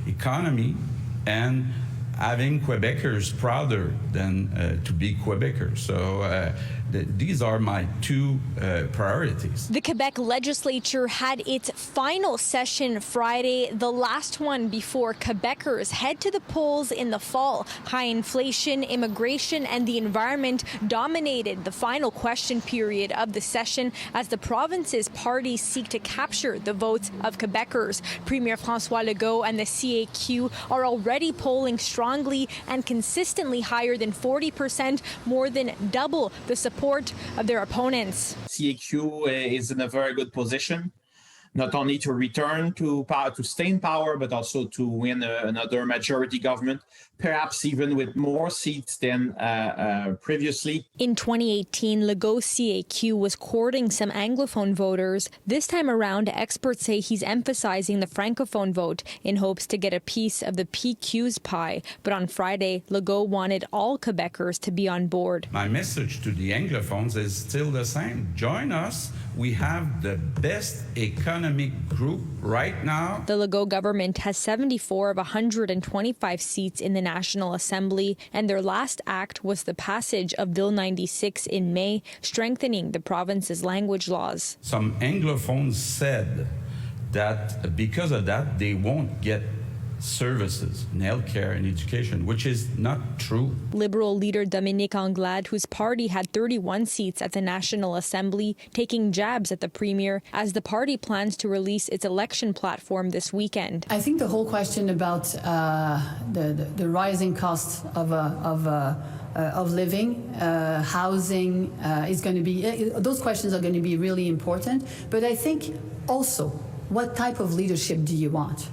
economy and having Quebecers prouder than to be Quebecers. So these are my two priorities. The Quebec legislature had its final session Friday, the last one before Quebecers head to the polls in the fall. High inflation, immigration, and the environment dominated the final question period of the session as the province's parties seek to capture the votes of Quebecers. Premier François Legault and the CAQ are already polling strongly and consistently higher than 40%, more than double the support of their opponents. CAQ is in a very good position, not only to return to power, to stay in power, but also to win another majority government, perhaps even with more seats than previously. In 2018, Legault's CAQ was courting some Anglophone voters. This time around, experts say he's emphasizing the Francophone vote in hopes to get a piece of the PQ's pie. But on Friday, Legault wanted all Quebecers to be on board. My message to the Anglophones is still the same. Join us. We have the best economic group right now. The Legault government has 74 of 125 seats in the National Assembly, and their last act was the passage of Bill 96 in May, strengthening the province's language laws. Some Anglophones said that because of that, they won't get services in healthcare and education, which is not true. Liberal leader Dominique Anglade, whose party had 31 seats at the National Assembly, taking jabs at the Premier as the party plans to release its election platform this weekend. I think the whole question about the rising costs of living, housing, is going to be, those questions are going to be really important. But I think also, what type of leadership do you want?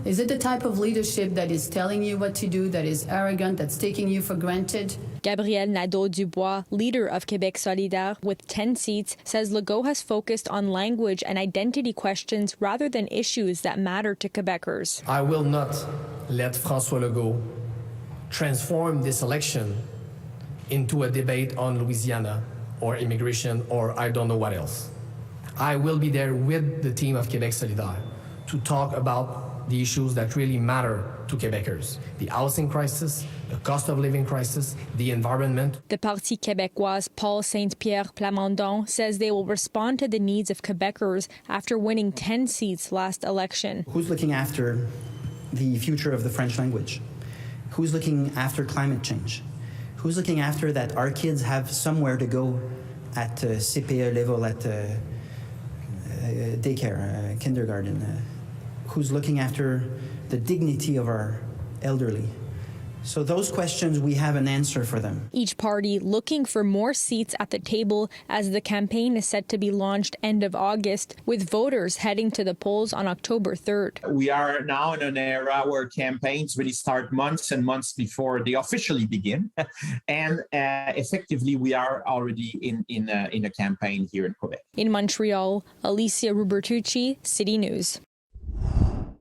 Is it the type of leadership that is telling you what to do, that is arrogant, that's taking you for granted? Gabriel Nadeau-Dubois, leader of Québec solidaire with 10 seats, says Legault has focused on language and identity questions rather than issues that matter to Quebecers. I will not let François Legault transform this election into a debate on Louisiana or immigration or I don't know what else. I will be there with the team of Québec solidaire to talk about the issues that really matter to Quebecers. The housing crisis, the cost of living crisis, the environment. The Parti québécois Paul Saint-Pierre Plamondon says they will respond to the needs of Quebecers after winning 10 seats last election. Who's looking after the future of the French language? Who's looking after climate change? Who's looking after that our kids have somewhere to go at CPE level, at daycare, kindergarten? Who's looking after the dignity of our elderly? So those questions, we have an answer for them. Each party looking for more seats at the table as the campaign is set to be launched end of August, with voters heading to the polls on October 3rd. We are now in an era where campaigns really start months and months before they officially begin. And effectively, we are already in a campaign here in Quebec. In Montreal, Alyssia Rubertucci, City News.